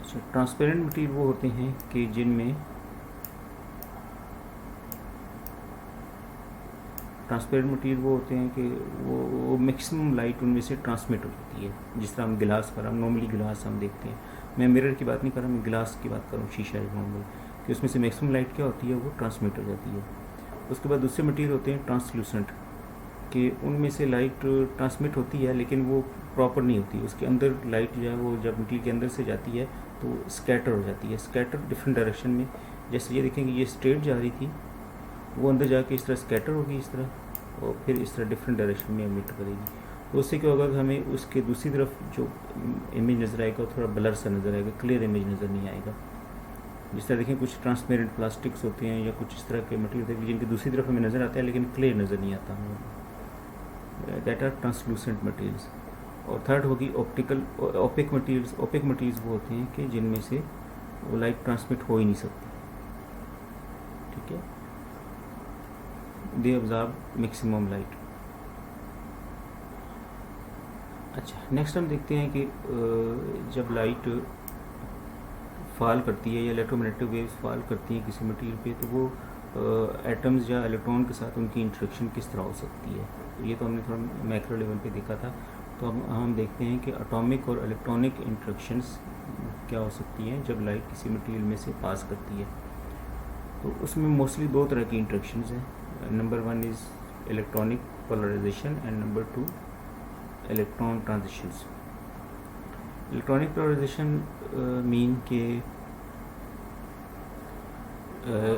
अच्छा, ट्रांसपेरेंट मटेरियल वो होते हैं कि जिनमें ट्रांसपेरेंट मटेरियल वो होते हैं कि वो मैक्सिमम लाइट उनमें से ट्रांसमिट हो जाती है। जिस तरह हम गिलास पर, हम नॉर्मली गिलास हम देखते हैं, मैं मिरर की बात नहीं कर रहा, मैं गिलास की बात कर रहा हूँ, शीशा है नॉर्मल, कि उसमें से मैक्सिमम लाइट क्या होती है, वो ट्रांसमिट हो जाती है। उसके बाद दूसरे मटेरियल होते हैं ट्रांसल्यूसेंट, कि उनमें से लाइट ट्रांसमिट होती है लेकिन वो प्रॉपर नहीं होती, उसके अंदर लाइट जो है वो जब मटेरियल के अंदर से जाती है तो स्कैटर हो जाती है, स्कैटर डिफरेंट डायरेक्शन में। जैसे ये देखेंगे ये स्ट्रेट जा रही थी, वो अंदर जाके इस तरह स्कैटर होगी इस तरह, और फिर इस तरह डिफरेंट डायरेक्शन में एमिट करेगी। तो उससे क्या होगा कि हमें उसके दूसरी तरफ जो इमेज नज़र आएगा थोड़ा ब्लर सा नज़र आएगा, क्लियर इमेज नज़र नहीं आएगा। जिस तरह देखें कुछ ट्रांसपेरेंट प्लास्टिक्स होते हैं या कुछ इस तरह के मटेरियल होते हैं जिनकी दूसरी तरफ हमें नज़र आता है लेकिन क्लियर नज़र नहीं आता हमें, दैट आर ट्रांसलूसेंट मटेरियल्स। और थर्ड होगी ओपेक मटेरियल्स। ओपेक मटेरियल्स वो होते हैं कि जिनमें से वो लाइट ट्रांसमिट हो ही नहीं सकती। ठीक है, दे ऑब्जर्व मैक्सिमम लाइट। अच्छा, नेक्स्ट हम देखते हैं कि जब लाइट फॉल करती है या इलेक्ट्रोमैग्नेटिक वेव्स फॉल करती हैं किसी मटेरियल पे, तो वो एटम्स या इलेक्ट्रॉन के साथ उनकी इंटरेक्शन किस तरह हो सकती है। ये तो हमने थोड़ा मैक्रो लेवल पे देखा था, तो हम देखते हैं कि एटॉमिक और इलेक्ट्रॉनिक इंटरेक्शंस क्या हो सकती हैं जब लाइट किसी मटेरियल में से पास करती है। तो उसमें मोस्टली 2 तरह की इंटरेक्शंस हैं। Number 1 is electronic polarisation and number 2 electron transitions. Electronic polarisation mean के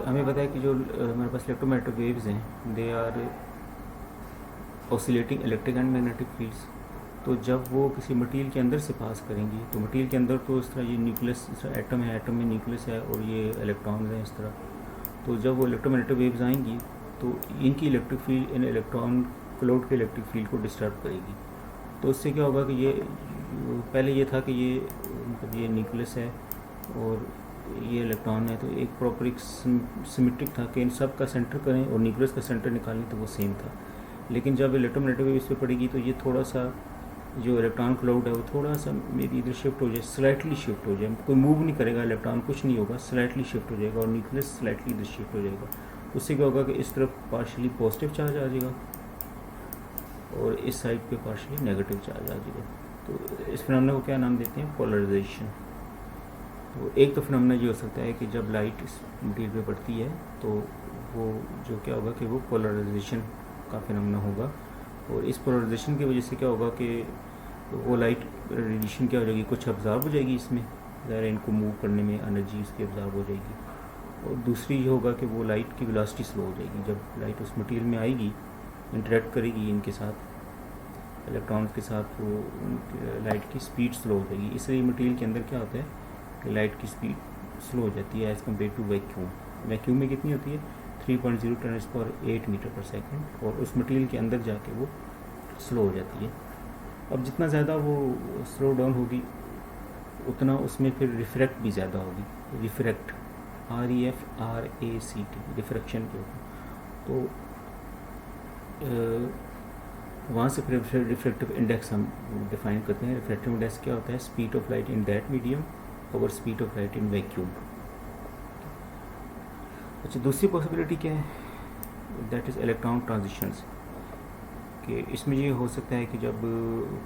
हमें पता है कि जो हमारे पास इलेक्ट्रोमैग्नेटिक वेव्स हैं they are oscillating electric and magnetic fields. तो जब वो किसी मटेरियल के अंदर से पास करेंगी तो मटेरियल के अंदर तो इस तरह ये न्यूक्लियस, इस तरह एटम है, एटम में न्यूक्लियस है और ये इलेक्ट्रॉन्स हैं इस तरह। तो जब वो इलेक्ट्रोमैग्नेटिक वेव्स आएंगी तो इनकी इलेक्ट्रिक फील्ड इन इलेक्ट्रॉन क्लाउड के इलेक्ट्रिक फील्ड को डिस्टर्ब करेगी। तो उससे क्या होगा कि ये पहले ये था कि ये मतलब ये न्यूक्लियस है और ये इलेक्ट्रॉन है, तो एक प्रॉपर एक सिमेट्रिक था कि इन सब का सेंटर करें और न्यूक्लियस का सेंटर निकालें, तो वो सेम था। लेकिन जब इलेक्ट्रोमैग्नेटिक वेव इस पर पड़ेगी तो ये थोड़ा सा जो इलेक्ट्रॉन क्लाउड है वो थोड़ा सा मेरी इधर शिफ्ट हो जाए, स्लाइटली शिफ्ट हो जाए, कोई मूव नहीं करेगा इलेक्ट्रॉन, कुछ नहीं होगा, स्लाइटली शिफ्ट हो जाएगा और न्यूक्लियस स्लाइटली इधर शिफ्ट हो जाएगा। उससे क्या होगा कि इस तरफ पार्शली पॉजिटिव चार्ज आ जाएगा और इस साइड पे पार्शली नेगेटिव चार्ज आ जाएगा। तो इस फिनोमेना को क्या नाम देते हैं, पोलराइजेशन। तो एक तो फिनोमेना ये हो सकता है कि जब लाइट इस मटेरियल पे पड़ती है तो वो जो क्या होगा कि वो पोलराइजेशन का फिनोमेना होगा, और इस पोलराइजेशन की वजह से क्या होगा कि वो लाइट रेडिएशन क्या हो जाएगी, कुछ ऑब्जर्व हो जाएगी इसमें, ज़रा इनको मूव करने में एनर्जी इसकी ऑब्जर्व हो जाएगी। और दूसरी ये होगा कि वो लाइट की वेलोसिटी स्लो हो जाएगी। जब लाइट उस मटेरियल में आएगी, इंटरेक्ट करेगी इनके साथ, इलेक्ट्रॉन्स के साथ, तो लाइट की स्पीड स्लो हो जाएगी। इसलिए मटेरियल के अंदर क्या होता है कि लाइट की स्पीड स्लो हो जाती है as compared to vacuum. Vacuum में कितनी होती है 3.0 × 8 मीटर पर सेकेंड, और उस मटेरियल के अंदर जाके वो स्लो हो जाती है। अब जितना ज़्यादा वो स्लो डाउन होगी उतना उसमें फिर रिफ्रैक्ट भी ज़्यादा होगी। रिफ्रैक्ट REFRACT रिफ्रैक्शन जो होगा, तो वहाँ से फिर रिफ्रैक्टिव इंडेक्स हम डिफाइन करते हैं। रिफ्रैक्टिव इंडेक्स क्या होता है, speed of light in that medium over speed of light in vacuum. अच्छा, दूसरी पॉसिबिलिटी क्या है, दैट इज़ इलेक्ट्रॉन ट्रांजिशंस। कि इसमें ये हो सकता है कि जब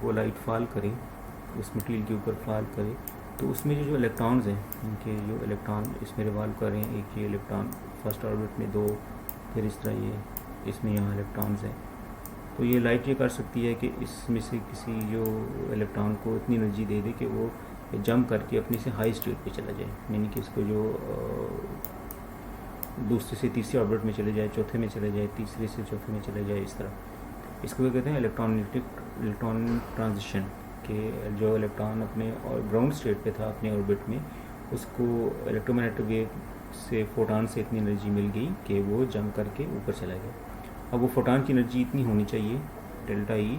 वो लाइट फॉल करे, उस मटेरियल के ऊपर फॉल करे, तो उसमें जो इलेक्ट्रॉन्स हैं, इनके जो इलेक्ट्रॉन इसमें रिवॉल्व कर रहे हैं, एक ये इलेक्ट्रॉन फर्स्ट ऑर्बिट में 2, फिर इस तरह ये इसमें यहाँ इलेक्ट्रॉन्स हैं, तो ये लाइट ये कर सकती है कि इसमें से किसी जो इलेक्ट्रॉन को इतनी एनर्जी दे दे कि वो जंप करके अपने से हाई स्टेट पे चला जाए, यानी कि इसको जो दूसरे से तीसरे ऑर्बिट में चले जाए, चौथे में चले जाए, तीसरे से चौथे में चले जाए, इस तरह। इसको क्या कहते हैं, इलेक्ट्रॉन ट्रांजिशन। के जो इलेक्ट्रॉन अपने और ग्राउंड स्टेट पे था अपने ऑर्बिट में, उसको इलेक्ट्रोमैग्नेटिक वेव से फोटॉन से इतनी एनर्जी मिल गई कि वो जंप करके ऊपर चला गया। अब वो फोटॉन की एनर्जी इतनी होनी चाहिए, delta E,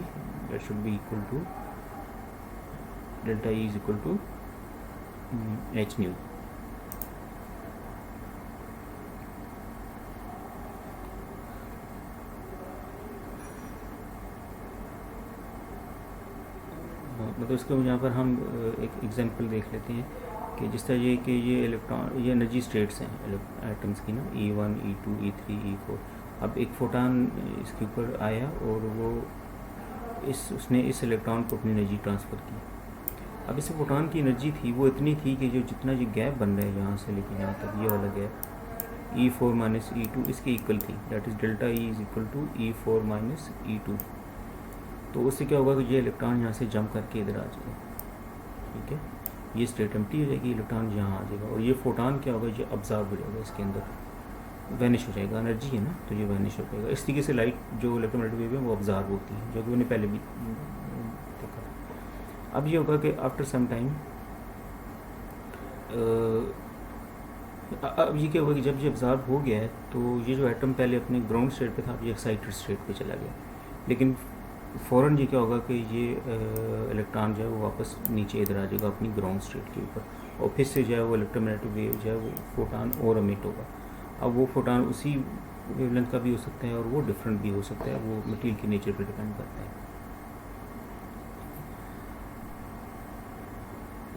that should be equal to delta E is equal to h nu. मतलब इसको यहाँ पर हम एक एग्जांपल देख लेते हैं कि जिस तरह ये कि ये इलेक्ट्रॉन, ये एनर्जी स्टेट्स हैं एटम्स की ना, E1 E2 E3 E4। अब एक फोटॉन इसके ऊपर आया और वो उसने इस इलेक्ट्रॉन को अपनी एनर्जी ट्रांसफ़र की। अब इस फोटॉन की एनर्जी थी वो इतनी थी कि जो जितना ये गैप बन रहा है यहाँ से लेके यहाँ तक, ये वाला गैप E4 - E2 इसके इक्वल थी, that is delta E is equal to E4 - E2। तो उससे क्या होगा कि ये इलेक्ट्रॉन यहाँ से जंप करके इधर आ जाएगा, ठीक है, ये स्टेट एम्प्टी हो जाएगी, इलेक्ट्रॉन यहाँ आ जाएगा, और ये फोटॉन क्या होगा, ये अब्जॉर्ब हो जाएगा, इसके अंदर वैनिश हो जाएगा, एनर्जी है ना, तो ये वैनिश हो जाएगा। इस तरीके से लाइट जो इलेक्ट्रोमैग्नेटिक वेव है वो अब्जॉर्ब होती है, जो कि मैंने पहले भी देखा था। अब ये होगा कि आफ्टर सम टाइम अब ये क्या होगा कि जब ये अब्जॉर्ब हो गया है तो ये जो एटम पहले अपने ग्राउंड स्टेट पे था, अब ये एक्साइटेड स्टेट पे चला गया, लेकिन फ़ौरन ये क्या होगा कि ये इलेक्ट्रॉन जो है वो वापस नीचे इधर आ जाएगा अपनी ग्राउंड स्टेट के ऊपर, और फिर से जो है वो इलेक्ट्रोमैग्नेटिक वेव जो है वो फोटॉन और एमिट होगा। अब वो फोटॉन उसी वेवलेंथ का भी हो सकता है और वो डिफरेंट भी हो सकता है, वो मटेरियल के नेचर पर डिपेंड करता है।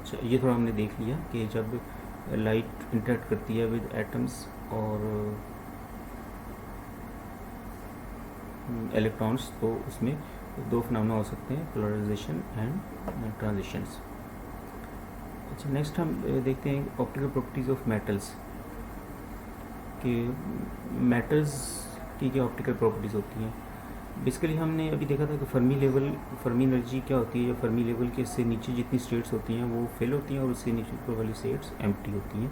अच्छा, ये थोड़ा हमने देख लिया कि जब लाइट इंटरेक्ट करती है विद एटम्स और इलेक्ट्रॉन्स, तो उसमें दो फिनोमेना हो सकते हैं, पोलराइजेशन एंड ट्रांजिशंस। अच्छा, नेक्स्ट हम देखते हैं ऑप्टिकल प्रॉपर्टीज़ ऑफ मेटल्स, कि मेटल्स की क्या ऑप्टिकल प्रॉपर्टीज़ होती हैं। बेसिकली हमने अभी देखा था कि फर्मी एनर्जी क्या होती है, फर्मी लेवल के से नीचे जितनी स्टेट्स होती हैं वो फिल होती हैं और उससे नीचे ऊपर वाली स्टेट्स एम्प्टी होती हैं।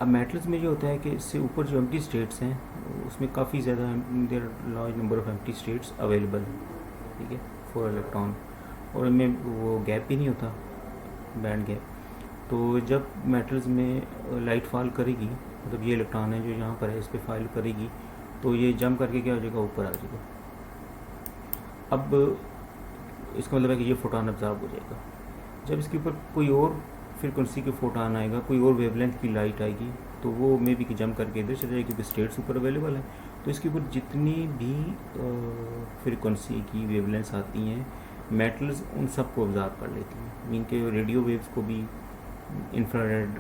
अब मेटल्स में जो होता है कि इससे ऊपर जो एम्प्टी स्टेट्स हैं उसमें काफ़ी ज़्यादा there large number of empty states available, ठीक है, फॉर इलेक्ट्रॉन, और इनमें वो गैप भी नहीं होता, बैंड गैप। तो जब मेटल्स में लाइट फॉल करेगी, मतलब ये इलेक्ट्रॉन है जो यहाँ पर है, इस पर फॉल करेगी, तो ये जंप करके क्या हो जाएगा, ऊपर आ जाएगा। अब इसका मतलब है कि ये फोटॉन अब्जॉर्ब हो जाएगा। जब इसके ऊपर कोई और फ्रीक्वेंसी के फोटॉन आएगा, कोई और वेवलेंथ की लाइट आएगी, तो वो मे बी कि जंप करके इधर चले जाएगी, क्योंकि स्टेट्स ऊपर अवेलेबल है। तो इसके ऊपर जितनी भी फ्रीक्वेंसी की वेवलेंथ्स आती हैं, मेटल्स उन सब को ऑब्जर्व कर लेती हैं। मीन के रेडियो वेव्स को भी, infrared,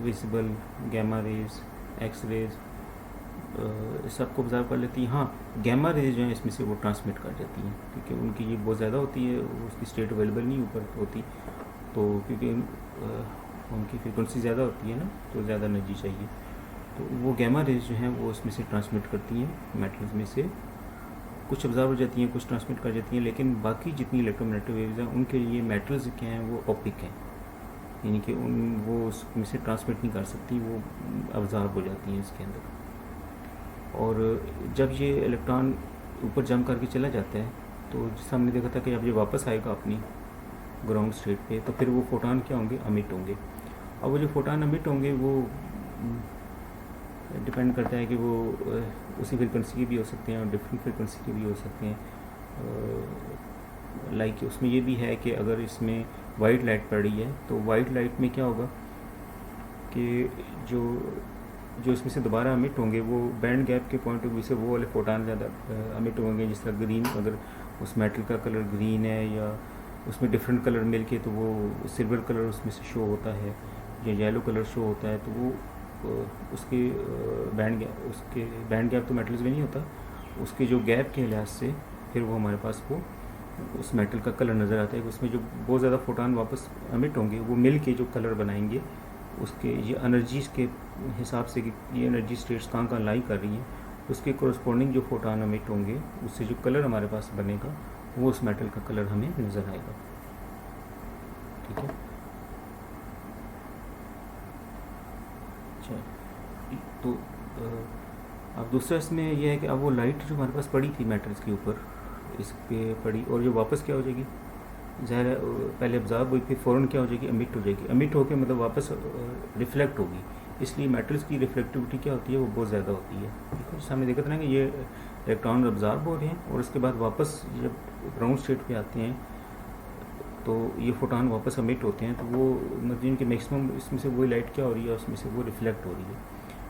visible, gamma rays, X rays, सबको ऑब्जर्व कर लेती हैं। हाँ, गैमा रेज जो है इसमें से वो ट्रांसमिट कर जाती हैं, क्योंकि उनकी ये बहुत ज़्यादा होती है, उसकी स्टेट अवेलेबल नहीं ऊपर होती, तो क्योंकि उनकी फ्रीक्वेंसी ज़्यादा होती है ना, तो ज़्यादा एनर्जी चाहिए, तो वो गैमा रेज जो हैं वो इसमें से ट्रांसमिट करती हैं। मेटल्स में से कुछ ऑब्जर्व हो जाती हैं, कुछ ट्रांसमिट कर जाती हैं, लेकिन बाकी जितनी इलेक्ट्रोमैग्नेटिक वेव्स हैं उनके लिए मेटल्स क्या हैं वो ऑप्टिक हैं, यानी कि वो उसमें से ट्रांसमिट नहीं कर सकती, वो ऑब्जर्व हो जाती हैं इसके अंदर। और जब ये इलेक्ट्रॉन ऊपर जंप करके चला जाता है, तो जैसे हमने देखा था कि जब ये वापस आएगा अपनी ग्राउंड स्टेट पे, तो फिर वो फोटॉन क्या होंगे, अमिट होंगे। अब वो जो फोटान एमिट होंगे वो डिपेंड करता है कि वो उसी फ्रिक्वेंसी के भी हो सकते हैं और डिफरेंट फ्रिक्वेंसी के भी हो सकते हैं। लाइक उसमें ये भी है कि अगर इसमें वाइट लाइट पड़ रही है तो वाइट लाइट में क्या होगा कि जो इसमें से दोबारा अमिट होंगे वो बैंड गैप के पॉइंट ऑफ व्यू से वो वाले फोटान ज़्यादा अमिट होंगे। जिस तरह ग्रीन, अगर उस मेटल का कलर ग्रीन है या उसमें डिफरेंट कलर मिल के तो वो सिल्वर कलर उसमें से शो होता है या येलो कलर शो होता है, तो वो उसके बैंड गैप तो मेटल्स में नहीं होता, उसके जो गैप के लिहाज से फिर वो हमारे पास वो उस मेटल का कलर नज़र आता है। उसमें जो बहुत ज़्यादा फोटान वापस अमिट होंगे वो मिल के जो कलर बनाएंगे उसके ये एनर्जीज के हिसाब से कि ये एनर्जी स्टेट्स कहाँ लाई कर रही हैं, उसके कोरस्पॉन्डिंग जो फोटान अमिट होंगे उससे जो कलर हमारे पास बनेगा वो उस मेटल का कलर हमें नज़र आएगा। ठीक है। अच्छा, तो अब दूसरा इसमें यह है कि अब वो लाइट जो हमारे पास पड़ी थी मेटल्स के ऊपर, इस पे पड़ी और जो वापस क्या हो जाएगी, ज़ाहिर है पहले ऑब्जर्व हुई फिर फ़ौरन क्या हो जाएगी, अमिट हो जाएगी। अमिट होकर मतलब वापस रिफ्लेक्ट होगी, इसलिए मेटल्स की रिफ्लेक्टिविटी क्या होती है वो बहुत ज़्यादा होती है। ठीक है, सामने देखते ना कि ये इलेक्ट्रॉन ऑब्जर्व हो रहे हैं और उसके बाद वापस जब ग्राउंड स्टेट पे आते हैं तो ये फोटान वापस अमिट होते हैं, तो वो मतलब इनके मैक्सिमम इसमें से वही लाइट क्या हो रही है उसमें से वो रिफ्लेक्ट हो रही है।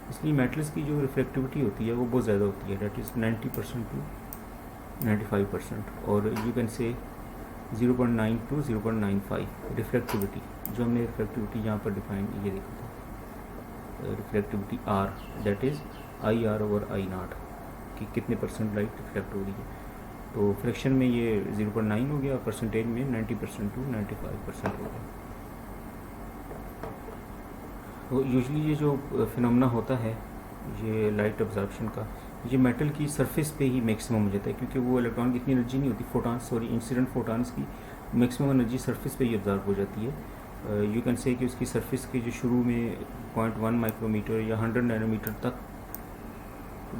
इसलिए मेटल्स की जो रिफ्लेक्टिविटी होती है वो बहुत ज़्यादा होती है, डेट इज़ 90% टू 95%। और you can say 0.9 to 0.95 reflectivity, जो हमने रिफ्लेक्टिविटी यहाँ पर डिफाइन ये देखा था, reflectivity R, that is IR over I0 कि कितने परसेंट लाइट रिफ्लेक्ट हो रही है। तो फ्रैक्शन में ये 0.9 हो गया और परसेंटेज में 90% टू 95% हो गया। तो यूजली ये जो फिनोमेना होता है ये लाइट ऑब्जर्प्शन का, ये मेटल की सरफेस पे ही मैक्सिमम हो जाता है, क्योंकि वो इलेक्ट्रॉन की इतनी एनर्जी नहीं होती, इंसिडेंट फोटान्स की मैक्सिमम एनर्जी सरफेस पे ही ऑब्जर्व हो जाती है। यू कैन से कि उसकी सरफेस के जो शुरू में 0.1 माइक्रोमीटर या 100 नैनोमीटर तक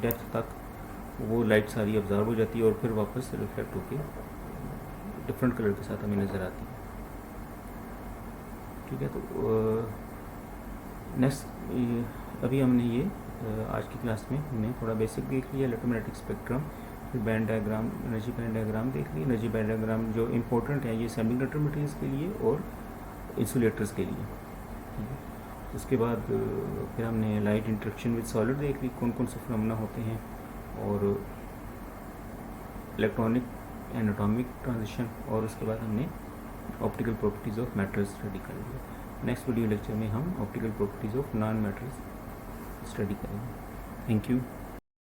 डेप्थ तक वो लाइट सारी ऑब्जर्व हो जाती है और फिर वापस रिफ्लेक्ट होकर डिफरेंट कलर के साथ हमें नज़र आती है। ठीक है, तो नेक्स्ट अभी हमने ये आज की क्लास में हमने थोड़ा बेसिक देख लिया, इलेक्ट्रोमैग्नेटिक स्पेक्ट्रम, फिर band diagram, energy band diagram देख लिया। एनर्जी बैंड डायग्राम जो इम्पोर्टेंट है ये सेमीकंडक्टर मटेरियल्स के लिए और इंसुलेटर्स के लिए। ठीक है, उसके बाद फिर हमने लाइट इंटरेक्शन विद सॉलिड देख ली, कौन कौन से फिनोमेना होते हैं, और इलेक्ट्रॉनिक एंड एटॉमिक ट्रांजिशन, और उसके बाद हमने optical properties of metals study कर लिया। नेक्स्ट वीडियो लेक्चर में हम optical properties of non metals study करेंगे। Thank you.